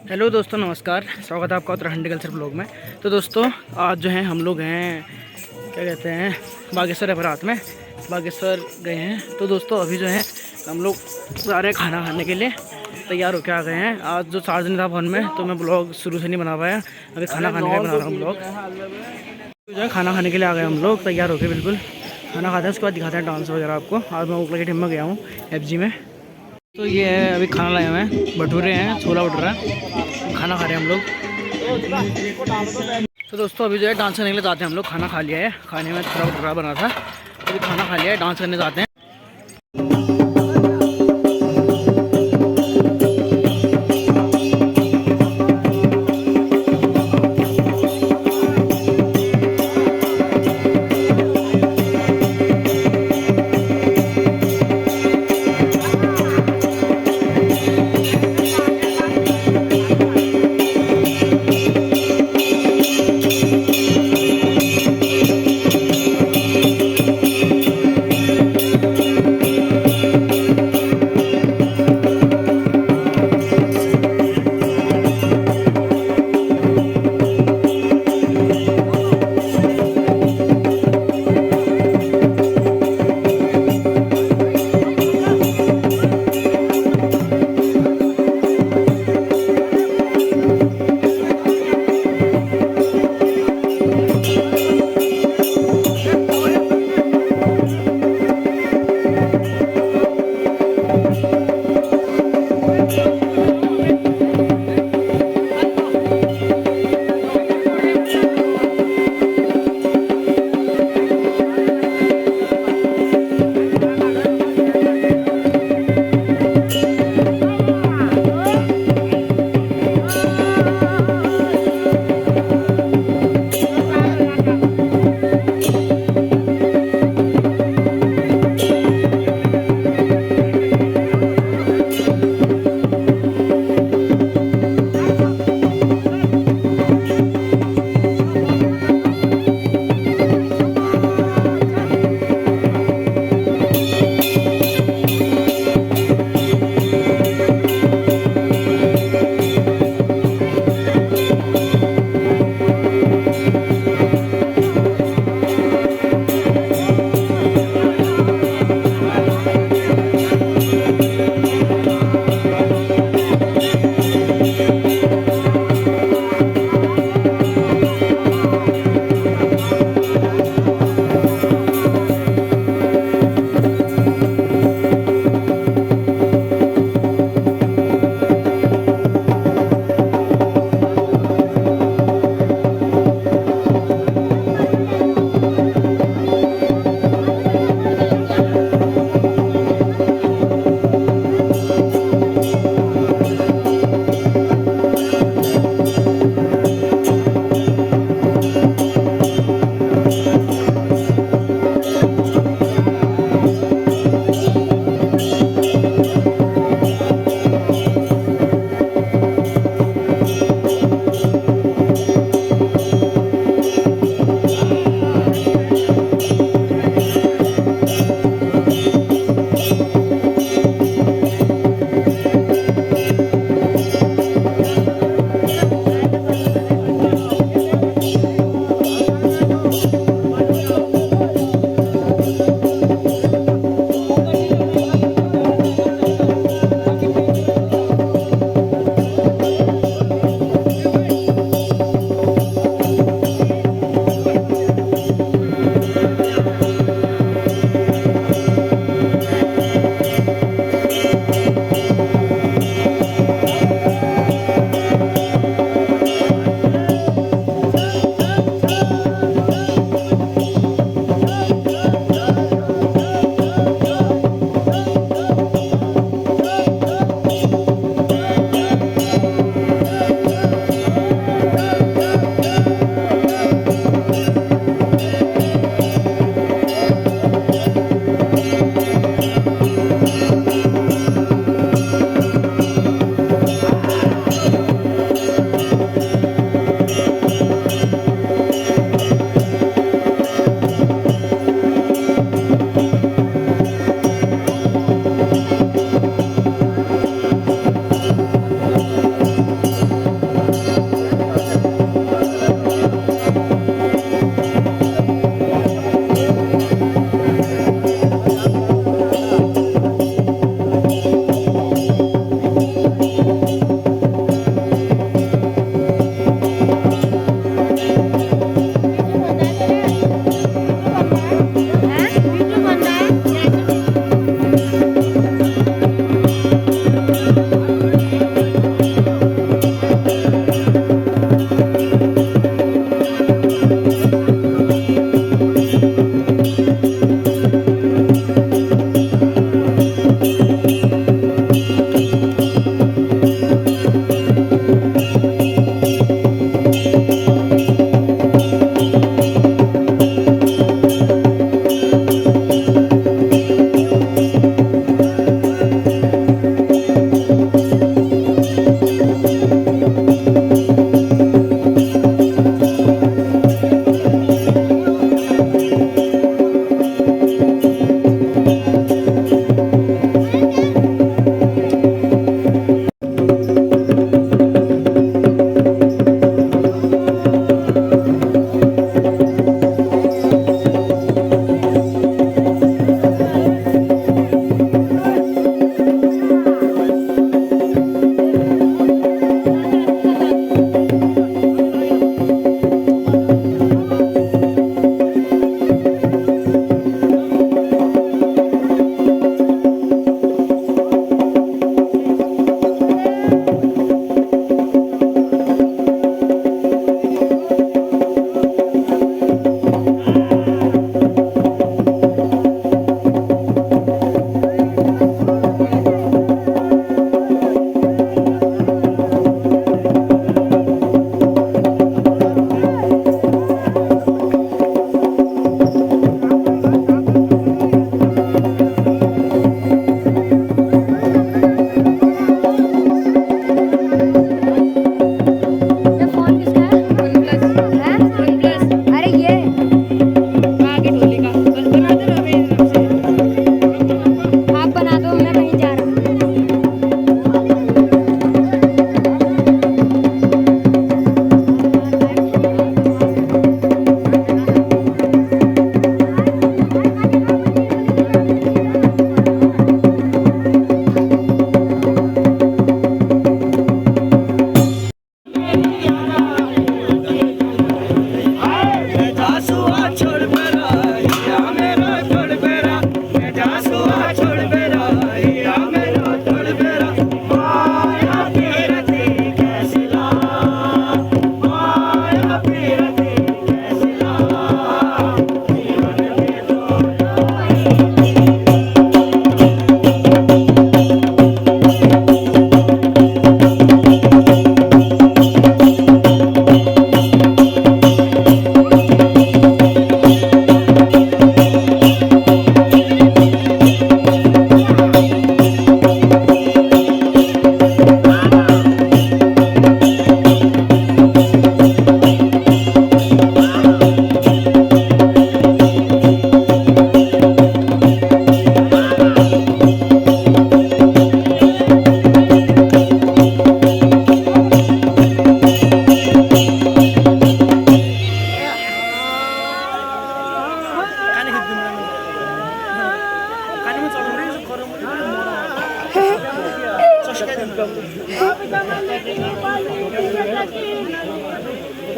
Hello दोस्तों, नमस्कार। स्वागत है आपका उत्तराखंड कल्चर ब्लॉग में। तो दोस्तों, आज जो है हम लोग हैं, क्या कहते हैं, बागेश्वर है रात में। बागेश्वर गए हैं। तो दोस्तों अभी जो है हम लोग जा रहे हैं खाना खाने के लिए, तैयार होकर आ गए हैं। आज जो 4 दिन था वन में, तो मैं ब्लॉग शुरू से नहीं बना पाया। अभी खाना खाने के लिए बना रहा हूँ ब्लॉग। जो है खाना खाने के लिए आ गए हम लोग, तैयार होकर बिल्कुल। खाना खाते हैं, उसके बाद दिखाते हैं डांस वगैरह आपको। आज मैं ओखला के टीम में गया हूँ, FG में। तो ये है, अभी खाना लाए हुए हैं, भटूरे हैं, छोला भटूरा, खाना खा रहे हैं हम लोग। तो दोस्तों अभी जो है डांस करने के लिए जाते हैं हम लोग। खाना खा लिया है, खाने में छोला भटूरा बना था, अभी खाना खा लिया है, डांस करने जाते हैं।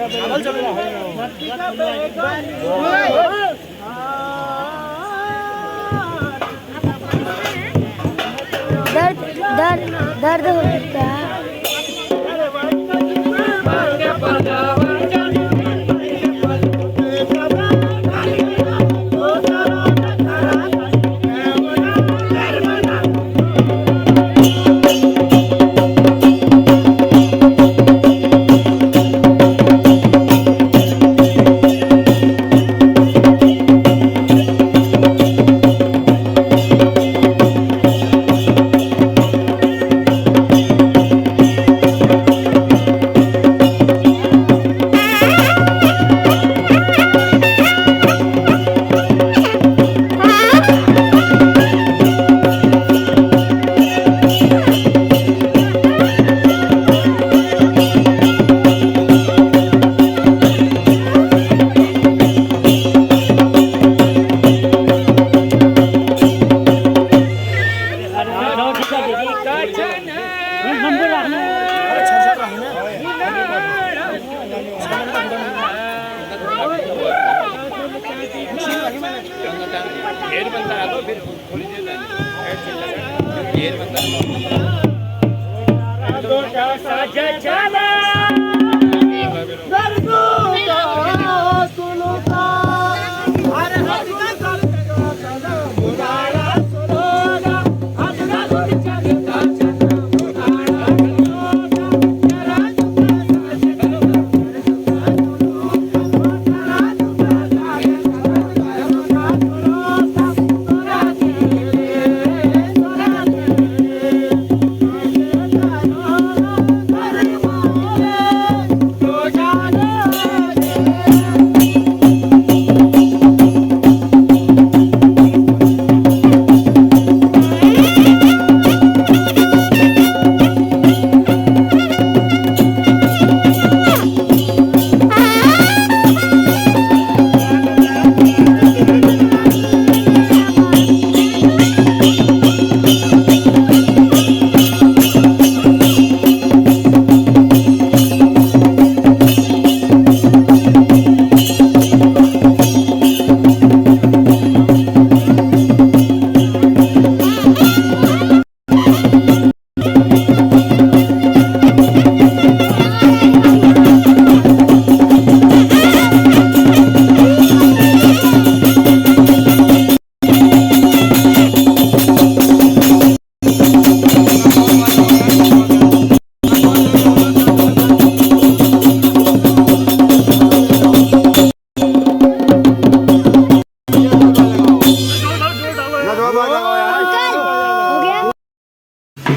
दर्द दर्द दर्द हो सकता है।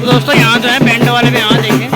दोस्तों यहाँ जो है बैंड वाले भी यहाँ देखें।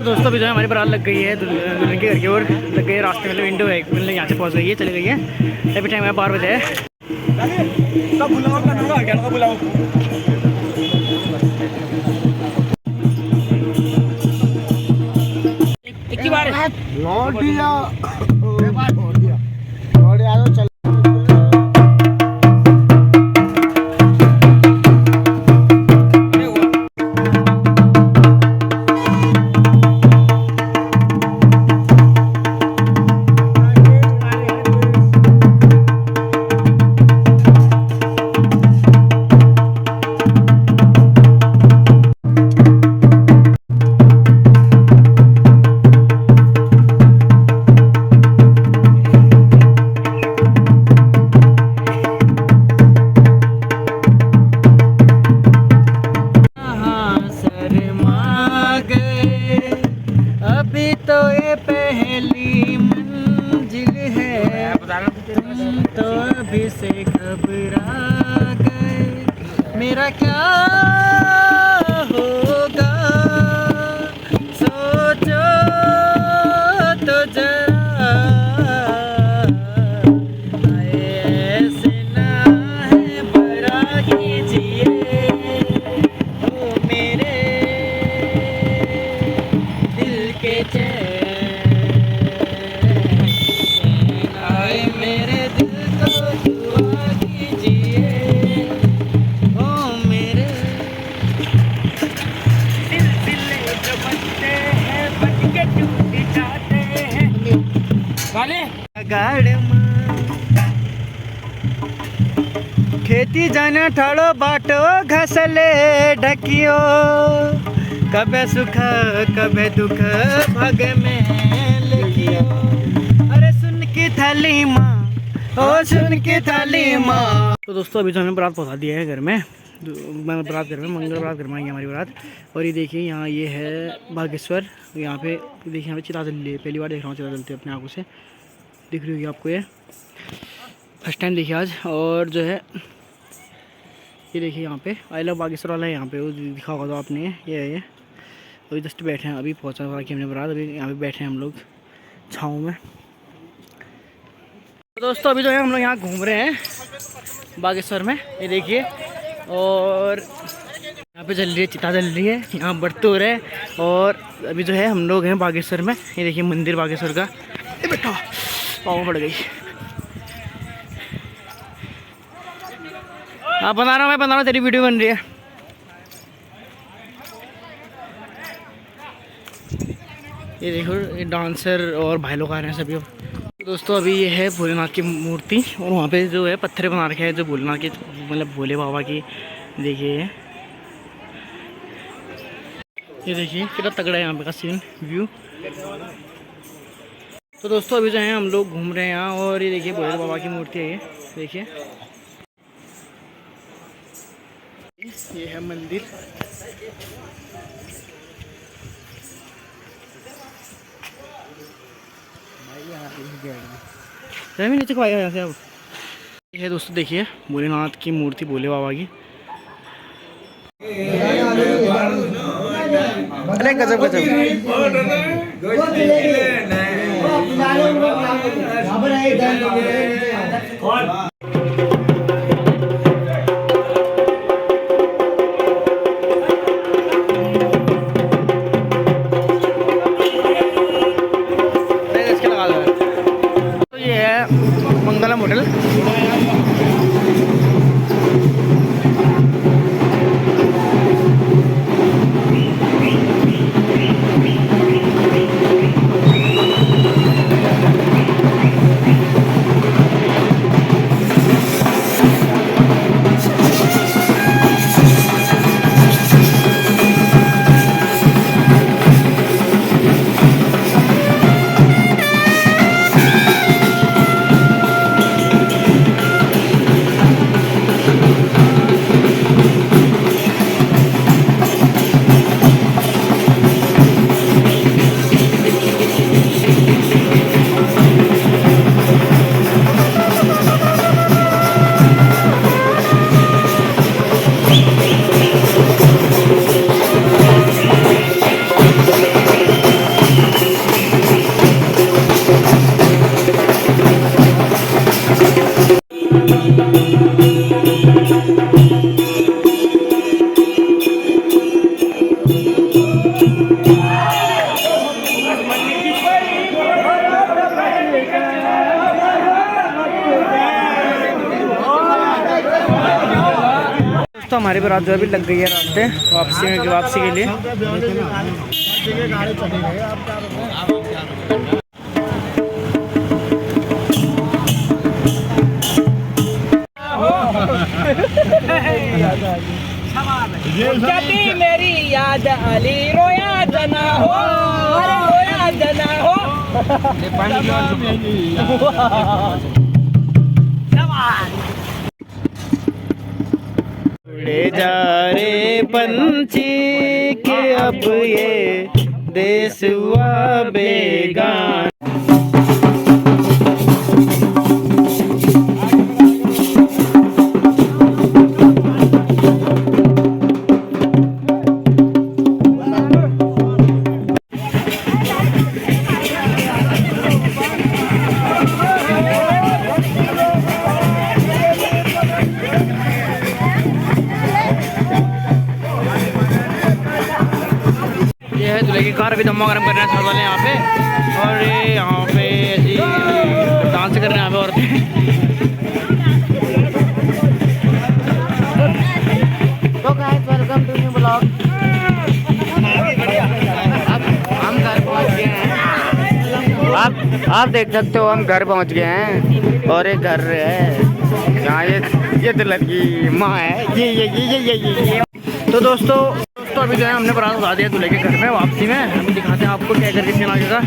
दोस्तों अभी जो है हमारी बारात लग गई है दुल्हन के घर की ओर, लग गई है रास्ते में, विंडो है मतलब यहाँ से पहुँच गई है, चली गई है। अभी टाइम है 12 बजे है। तो ये पहली मंजिल है, तुम तो अभी से घबरा गए, मेरा क्या होगा सोचो तो जरा, आए ऐसे ना है बड़ा कीजिए ओ मेरे दिल के चैन, आए मेरे दिल को दुआ कीजिए ओ मेरे दिल दिल जो बनते हैं बन के टूट जाते हैं वाले गाड़ खेती जाना ठाड़ो बाटो घसले ढकियो, कबे सुख कबे दुख भाग में लिखियो, अरे सुन की थाली माँ ओ सुन की थाली माँ। तो दोस्तों अभी तो हमें बारात पहुँचा दिया है घर में, बारात घर में मंगल बारात घर में आई है हमारी बारात। और ये देखिए यहाँ ये है बागेश्वर, यहाँ पे देखिए यहाँ पे चिता जल रही है, पहली बार देख रहा हूँ चिता जलती है अपने आँखों से, दिख रही होगी आपको, ये फर्स्ट टाइम देखिए आज। और जो है ये देखिए यहाँ पे आई लव बागेश्वर वाला है, यहाँ पे वो दिखा होगा तो आपने, ये है ये अभी जस्ट बैठे हैं, अभी पहुँचा हुआ कि हमने बारात, अभी यहाँ पे बैठे हैं हम लोग छाँव में। तो दोस्तों अभी जो है हम लोग यहाँ घूम रहे हैं बागेश्वर में, ये देखिए। और यहाँ पे जल रही है चिता जल रही है, यहाँ बरतूर है। और अभी जो है हम लोग हैं बागेश्वर में, ये देखिए मंदिर बागेश्वर का, ये बेटा पाँव पड़ गई। हाँ बना रहा हूँ, मैं बना रहा हूँ, तेरी वीडियो बन रही है। ये देखो ये डांसर और भाई लोग आ रहे हैं सभी। दोस्तों अभी ये है भोलेनाथ की मूर्ति, और वहाँ पे जो है पत्थर बना रखे हैं जो भोलेनाथ की, मतलब भोले बाबा की। देखिए ये देखिए कितना तगड़ा है यहाँ पे का सीन व्यू। तो दोस्तों अभी जो है हम लोग घूम रहे हैं यहाँ, और ये देखिए भोले बाबा की मूर्ति है, ये देखिए ये है मंदिर। नीचे को आएगा यहाँ से अब। ये है दोस्तों देखिए भोलेनाथ की मूर्ति, भोले बाबा की। अरे गजब गजब। तो ये है मंगलम होटल। तो हमारी बारात जो अभी लग गई है रास्ते वापसी के लिए। मेरी याद अली रोया जना हो, रोया जना हो। उड़े जा रे पंछी के अब ये देश हुआ बेगान। ये है दूल्हे की कार, अभी धम्मा गरम कर रहे हैं सब वाले यहाँ पे। और ये यहाँ पे ऐसी डांस कर रहे हैं यहाँ पे औरतें। तो guys welcome to new blog. हम घर पहुँच गए हैं। आप देख सकते हो हम घर पहुँच गए हैं। और एक घर है यहाँ, ये दुल्हन की माँ है। ये तो दोस्तों अभी जो है हमने बारात उठा दिया दूल्हे के घर में। वापसी में हम दिखाते हैं आपको क्या करके सीन आगे का।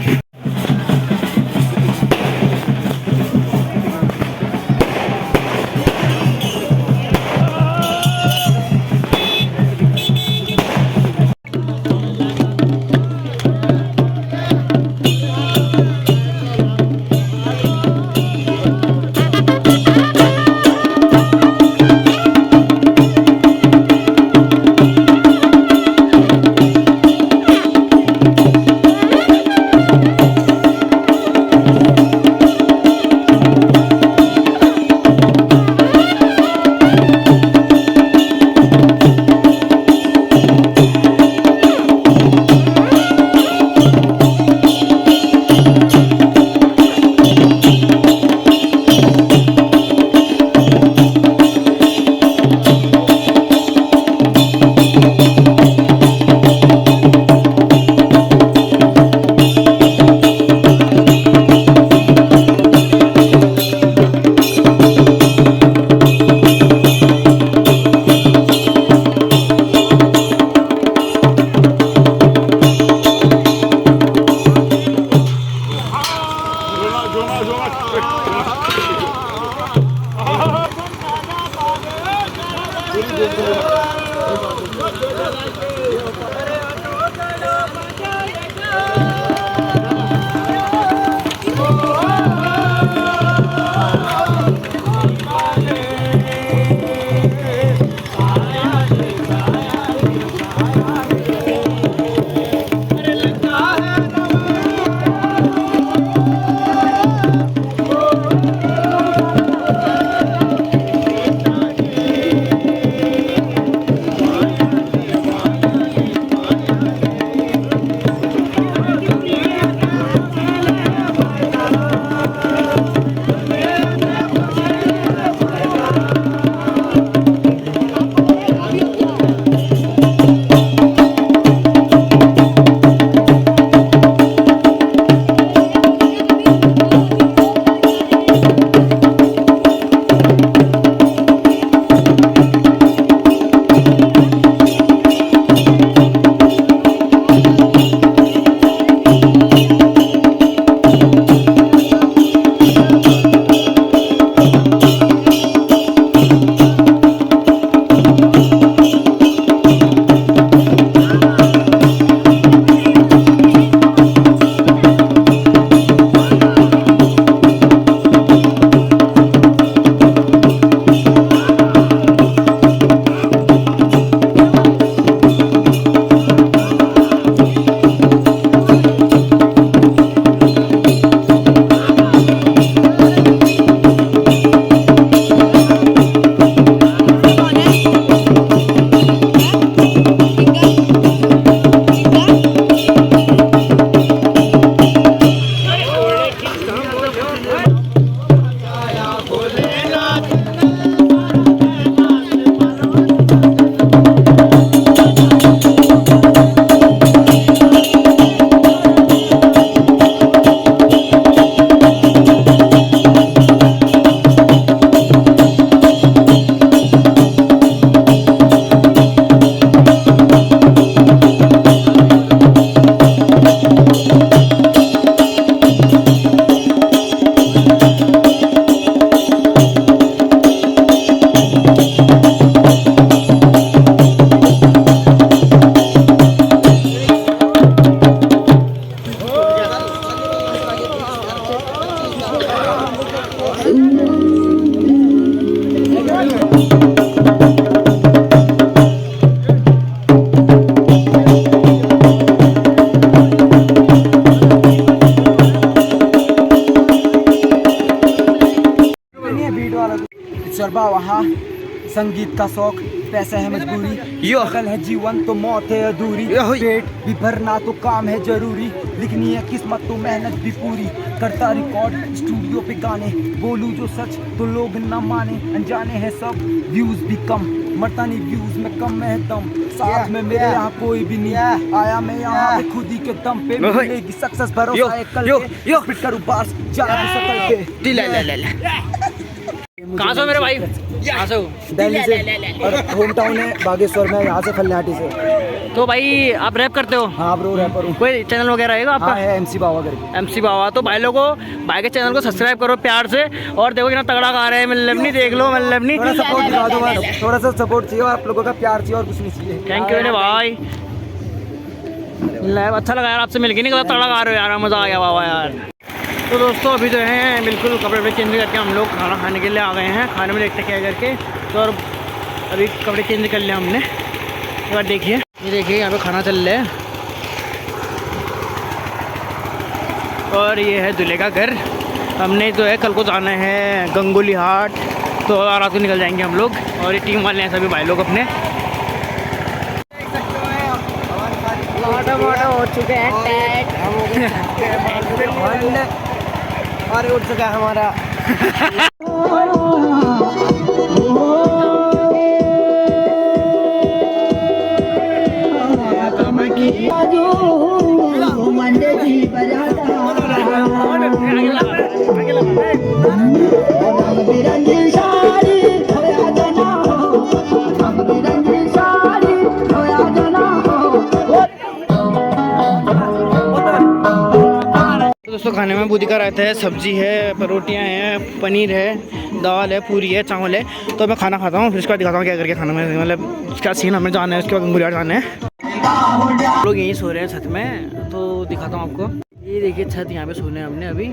संगीत का शौक, पैसा है मजबूरी, यो। अकल है जीवन तो मौत है अधूरी, यो। पेट भी भरना तो काम है जरूरी, लिखनी है किस्मत तो मेहनत भी पूरी, करता रिकॉर्ड स्टूडियो पे गाने, बोलूं जो सच तो लोग ना माने, अनजाने हैं सब व्यूज भी कम, मरता नहीं व्यूज में कम है दम, साथ में मेरे यहाँ कोई भी नहीं आया, मैं यहाँ पे खुद ही के दम पे मिलेगी सक्सेस, भरोसा है कल पे, स्पिट करूं बार्स जाना सकल पे। कहाँ से हो मेरे भाई? कहाँ से हो? दिल्ली से, और होम टाउन है बागेश्वर में, यहाँ से खल्लाटी से। तो भाई आप रैप करते हो? हाँ ब्रो, रैपर हूँ। कोई चैनल वगैरह है आपका? हाँ है, MC बावा करके। MC बाबा। तो भाई लोगों भाई के चैनल को सब्सक्राइब करो प्यार से, और देखो कितना तगड़ा गा रहे हैं। मतलब नहीं देख लो, मतलब नहीं, थोड़ा सपोर्ट दिखा दो बस, थोड़ा सा सपोर्ट चाहिए, आप लोगों का प्यार चाहिए और कुछ नहीं चाहिए। थैंक यू मेरे भाई। अच्छा लगा यार आपसे मिलके, नहीं कहा तगड़ा गा रहे हो यार, मज़ा आ गया बाबा यार। तो दोस्तों अभी जो है बिल्कुल कपड़े वपड़े चेंज करके हम लोग खाना खाने के लिए आ गए हैं। खाने में देखते क्या करके, तो और अभी कपड़े चेंज कर लिया हमने। एक बार देखिए, ये देखिए यहाँ पे खाना चल रहा है, और ये है दूल्हे का घर। हमने जो है कल को जाना है गंगोली हाट, तो रात को निकल जाएंगे हम लोग, और ये टीम वाले हैं सभी भाई लोग अपने। हो चुके हैं अरे उठ चुका है हमारा। दोस्तों खाने में बूंदी का रायता है, सब्जी है, रोटियां हैं, पनीर है, दाल है, पूरी है, चावल है। तो मैं खाना खाता हूँ, फिर उसके बाद दिखाता हूँ क्या करके खाना में, मतलब उसका सीन हमें जाना है, उसके बाद गंगोली हाट जाना है। लोग यहीं सो रहे हैं छत में, तो दिखाता हूँ आपको। ये देखिए छत, यहाँ पे सोने हमने अभी।